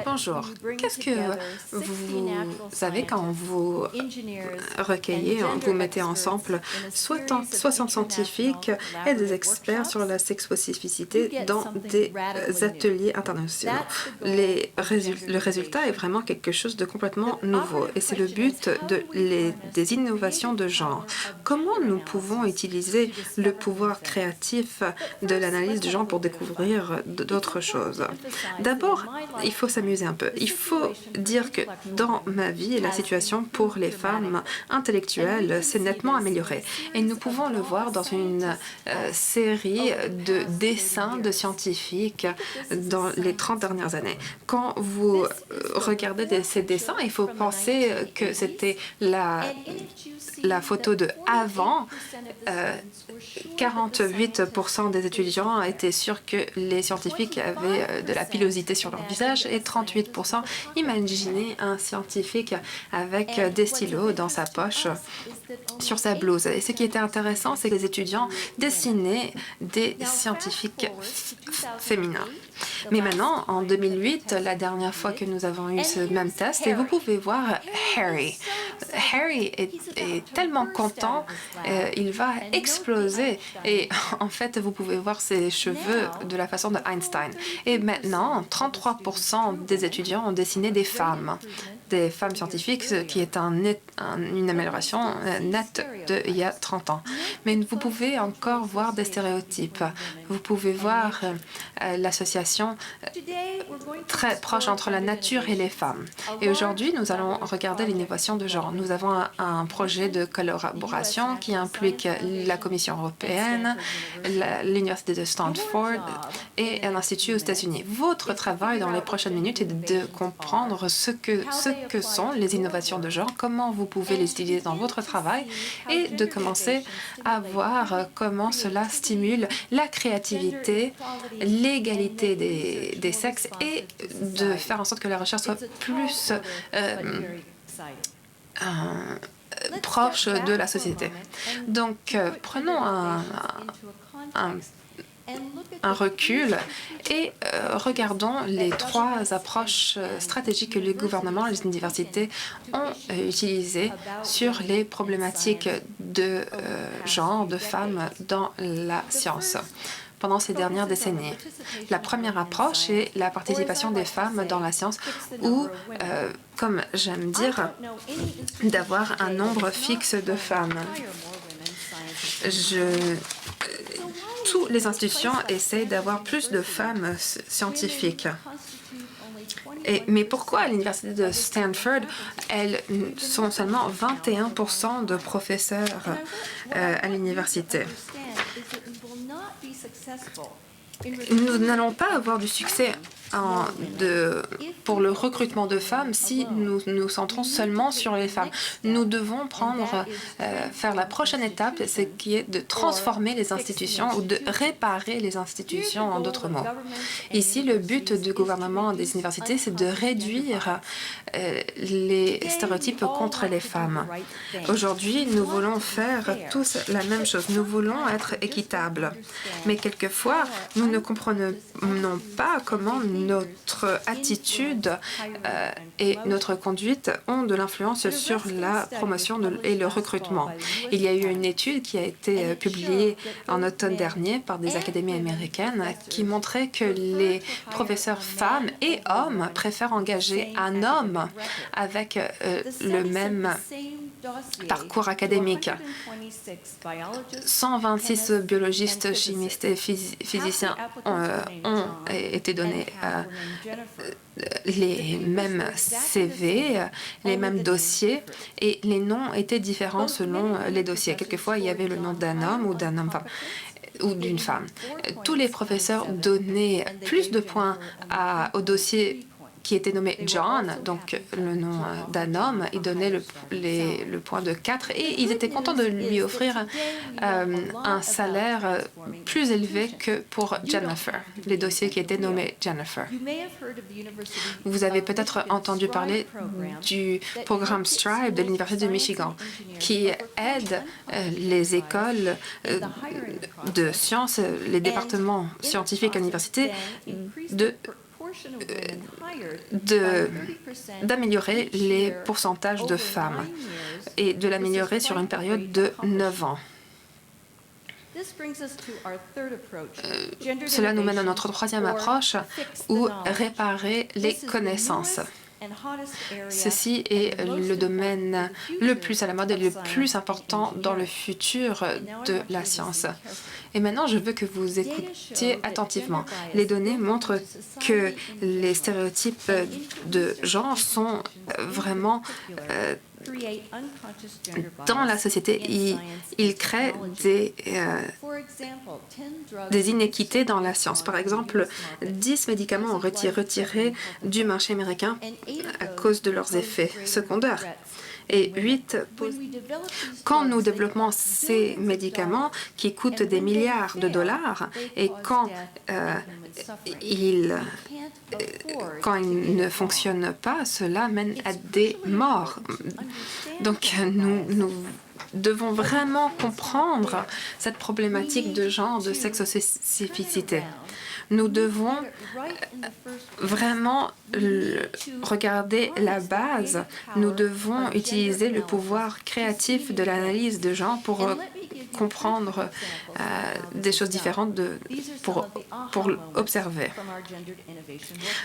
Bonjour. Qu'est-ce que vous avez quand vous recueillez, vous mettez ensemble 60 scientifiques et des experts sur la sexospécificité dans des ateliers internationaux? Le résultat est vraiment quelque chose de complètement nouveau et c'est le but des innovations de genre. Comment nous pouvons utiliser le pouvoir créatif de l'analyse du genre pour découvrir d'autres choses? D'abord, il faut s'amuser un peu. Il faut dire que dans ma vie, la situation pour les femmes intellectuelles s'est nettement améliorée. Et nous pouvons le voir dans une série de dessins de scientifiques dans les 30 dernières années. Quand vous regardez ces dessins, il faut penser que c'était la photo de avant. 48% des étudiants étaient sûrs que les scientifiques avaient de la pilosité sur leur visage et 38% imaginaient un scientifique avec des stylos dans sa poche sur sa blouse. Et ce qui était intéressant, c'est que les étudiants dessinaient des scientifiques féminins. Mais maintenant, en 2008, la dernière fois que nous avons eu ce même test, et vous pouvez voir Harry. Harry est tellement content, il va exploser. Et en fait, vous pouvez voir ses cheveux de la façon de Einstein. Et maintenant, 33% des étudiants ont dessiné des femmes scientifiques, ce qui est une amélioration nette d'il y a 30 ans. Mais vous pouvez encore voir des stéréotypes. Vous pouvez voir l'association très proche entre la nature et les femmes. Et aujourd'hui, nous allons regarder l'innovation de genre. Nous avons un projet de collaboration qui implique la Commission européenne, l'Université de Stanford et un institut aux États-Unis. Votre travail dans les prochaines minutes est de comprendre ce que sont les innovations de genre, comment vous pouvez les utiliser dans votre travail et de commencer à voir comment cela stimule la créativité, l'égalité des sexes et de faire en sorte que la recherche soit plus proche de la société. Donc, prenons un recul et regardons les 3 approches stratégiques que les gouvernements et les universités ont utilisées sur les problématiques de genre, de femmes dans la science pendant ces dernières décennies. La première approche est la participation des femmes dans la science ou, comme j'aime dire, d'avoir un nombre fixe de femmes. Toutes les institutions essayent d'avoir plus de femmes scientifiques. Mais pourquoi à l'université de Stanford, elles sont seulement 21% de professeurs à l'université? Nous n'allons pas avoir du succès pour le recrutement de femmes si nous nous centrons seulement sur les femmes. Nous devons faire la prochaine étape, ce qui est de transformer les institutions ou de réparer les institutions, en d'autres mots. Ici, le but du gouvernement des universités, c'est de réduire les stéréotypes contre les femmes. Aujourd'hui, nous voulons faire tous la même chose. Nous voulons être équitables. Mais quelquefois, nous ne comprenons pas comment notre attitude et notre conduite ont de l'influence sur la promotion et le recrutement. Il y a eu une étude qui a été publiée en automne dernier par des académies américaines qui montrait que les professeurs femmes et hommes préfèrent engager un homme avec le même parcours académique. 126 biologistes, chimistes et physiciens ont été donnés les mêmes CV, les mêmes dossiers, et les noms étaient différents selon les dossiers. Quelquefois, il y avait le nom d'un homme ou d'un homme ou d'une femme. Tous les professeurs donnaient plus de points au dossier qui était nommé John, donc le nom d'un homme. Ils donnaient le point de 4 et ils étaient contents de lui offrir un salaire plus élevé que pour Jennifer, les dossiers qui étaient nommés Jennifer. Vous avez peut-être entendu parler du programme STRIVE de l'Université de Michigan qui aide les écoles de sciences, les départements scientifiques à l'université d'améliorer les pourcentages de femmes et de l'améliorer sur une période de 9 ans. Cela nous mène à notre troisième approche, où réparer les connaissances. Ceci est le domaine le plus à la mode et le plus important dans le futur de la science. Et maintenant, je veux que vous écoutiez attentivement. Les données montrent que les stéréotypes de genre sont vraiment dans la société. Ils créent des inéquités dans la science. Par exemple, 10 médicaments ont été retirés du marché américain à cause de leurs effets secondaires. Et 8, quand nous développons ces médicaments qui coûtent des milliards de dollars et quand ils ne fonctionnent pas, cela mène à des morts. Donc nous devons vraiment comprendre cette problématique de genre, de sexospécificité. Nous devons vraiment regarder la base. Nous devons utiliser le pouvoir créatif de l'analyse de genre pour comprendre des choses différentes, pour observer.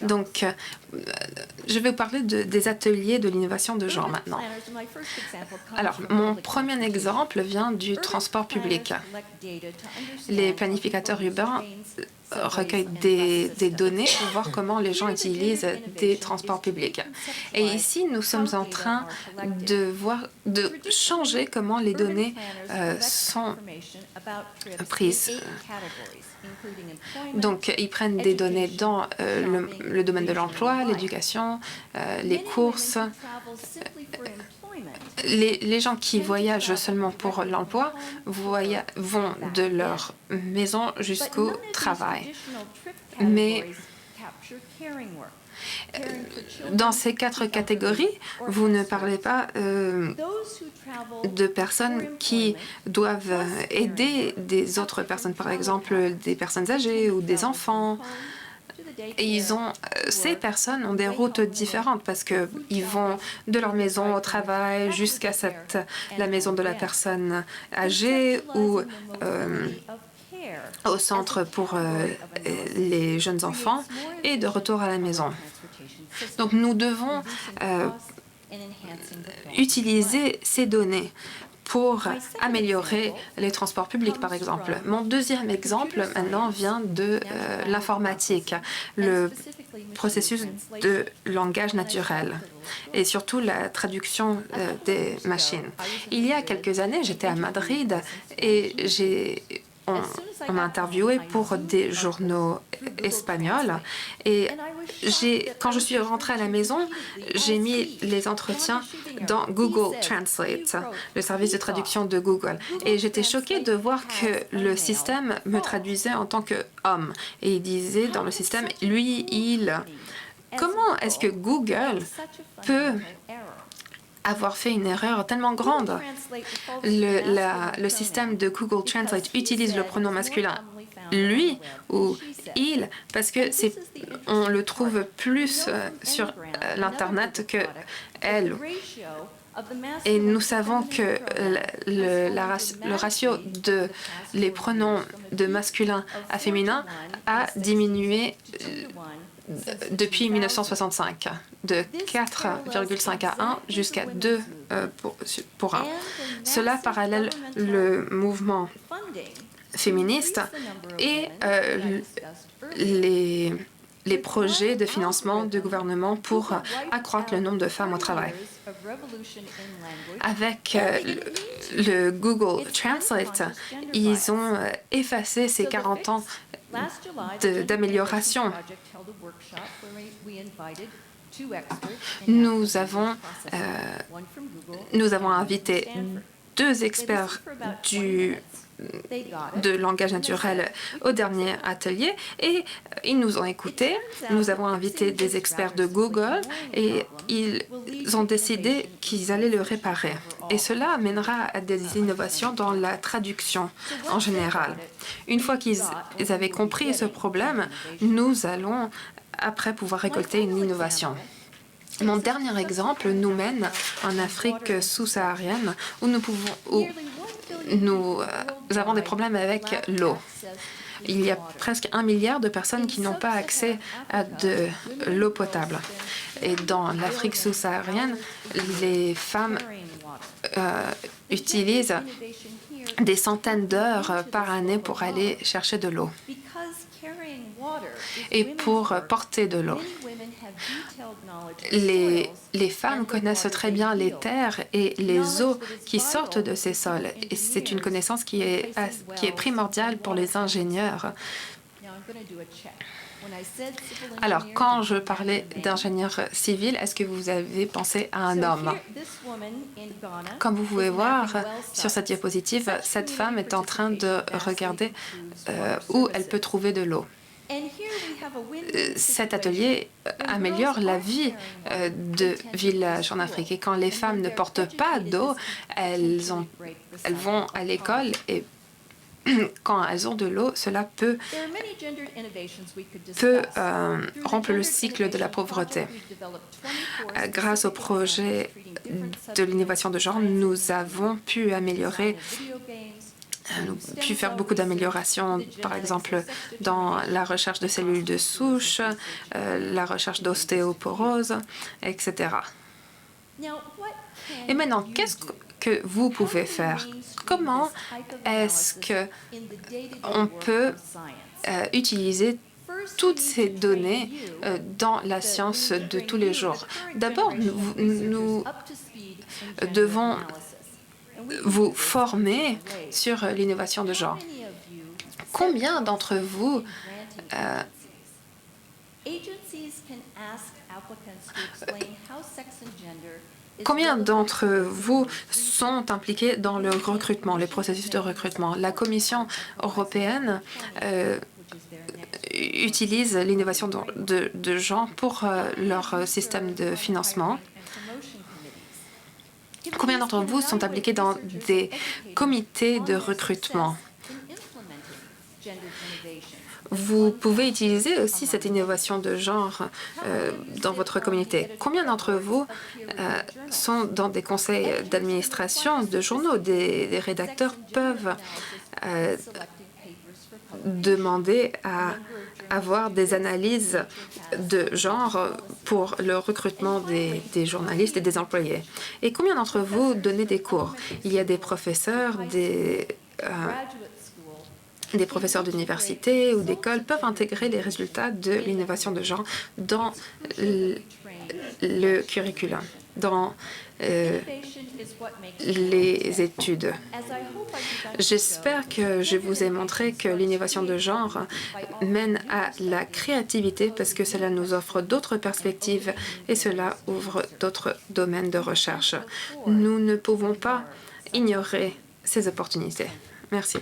Donc, je vais vous parler des ateliers de l'innovation de genre maintenant. Alors, mon premier exemple vient du transport public. Les planificateurs urbains recueillent des données pour voir comment les gens utilisent des transports publics. Et ici, nous sommes en train de changer comment les données sont prises. Donc, ils prennent des données dans le domaine de l'emploi, l'éducation, les courses. Les gens qui voyagent seulement pour l'emploi vont de leur maison jusqu'au travail. Mais dans ces 4 catégories, vous ne parlez pas de personnes qui doivent aider des autres personnes, par exemple des personnes âgées ou des enfants. Et ces personnes ont des routes différentes parce qu'ils vont de leur maison au travail jusqu'à la maison de la personne âgée ou au centre pour les jeunes enfants et de retour à la maison. Donc nous devons utiliser ces données pour améliorer les transports publics, par exemple. Mon deuxième exemple, maintenant, vient de l'informatique, le processus de langage naturel et surtout la traduction des machines. Il y a quelques années, j'étais à Madrid et on m'a interviewé pour des journaux espagnols et quand je suis rentrée à la maison, j'ai mis les entretiens dans Google Translate, le service de traduction de Google. Et j'étais choquée de voir que le système me traduisait en tant qu'homme. Et il disait dans le système, lui, il... Comment est-ce que Google peut avoir fait une erreur tellement grande? Le système de Google Translate utilise le pronom masculin lui ou il parce que on le trouve plus sur l'internet que elle. Et nous savons que le ratio de les pronoms de masculin à féminin a diminué depuis 1965, de 4,5 à 1 jusqu'à 2 pour 1. Cela parallèle le mouvement féministe et les projets de financement du gouvernement pour accroître le nombre de femmes au travail. Avec le Google Translate, ils ont effacé ces 40 ans d'amélioration. Nous avons invité 2 experts de langage naturel au dernier atelier et ils nous ont écoutés. Nous avons invité des experts de Google et ils ont décidé qu'ils allaient le réparer. Et cela amènera à des innovations dans la traduction en général. Une fois qu'ils avaient compris ce problème, nous allons après pouvoir récolter une innovation. Mon dernier exemple nous mène en Afrique sous-saharienne où nous avons des problèmes avec l'eau. Il y a presque 1 milliard de personnes qui n'ont pas accès à de l'eau potable. Et dans l'Afrique sous-saharienne, les femmes utilisent des centaines d'heures par année pour aller chercher de l'eau et pour porter de l'eau. Les femmes connaissent très bien les terres et les eaux qui sortent de ces sols. Et c'est une connaissance qui est primordiale pour les ingénieurs. Alors, quand je parlais d'ingénieur civil, est-ce que vous avez pensé à un homme? Comme vous pouvez voir sur cette diapositive, cette femme est en train de regarder où elle peut trouver de l'eau. Cet atelier améliore la vie de villages en Afrique. Et quand les femmes ne portent pas d'eau, elles vont à l'école et quand elles ont de l'eau, cela peut rompre le cycle de la pauvreté. Grâce au projet de l'innovation de genre, nous avons pu faire beaucoup d'améliorations, par exemple dans la recherche de cellules de souche, la recherche d'ostéoporose, etc. Et maintenant, qu'est-ce que vous pouvez faire? Comment est-ce qu'on peut utiliser toutes ces données dans la science de tous les jours? D'abord, nous devons vous former sur l'innovation de genre. Combien d'entre vous sont impliqués dans le recrutement, les processus de recrutement? La Commission européenne utilise l'innovation de genre pour leur système de financement. Combien d'entre vous sont impliqués dans des comités de recrutement? Vous pouvez utiliser aussi cette innovation de genre dans votre communauté. Combien d'entre vous sont dans des conseils d'administration de journaux? Des rédacteurs peuvent demander à avoir des analyses de genre pour le recrutement des journalistes et des employés. Et combien d'entre vous donnez des cours? Il y a des professeurs, des professeurs d'université ou d'école peuvent intégrer les résultats de l'innovation de genre dans le curriculum, dans les études. J'espère que je vous ai montré que l'innovation de genre mène à la créativité parce que cela nous offre d'autres perspectives et cela ouvre d'autres domaines de recherche. Nous ne pouvons pas ignorer ces opportunités. Merci.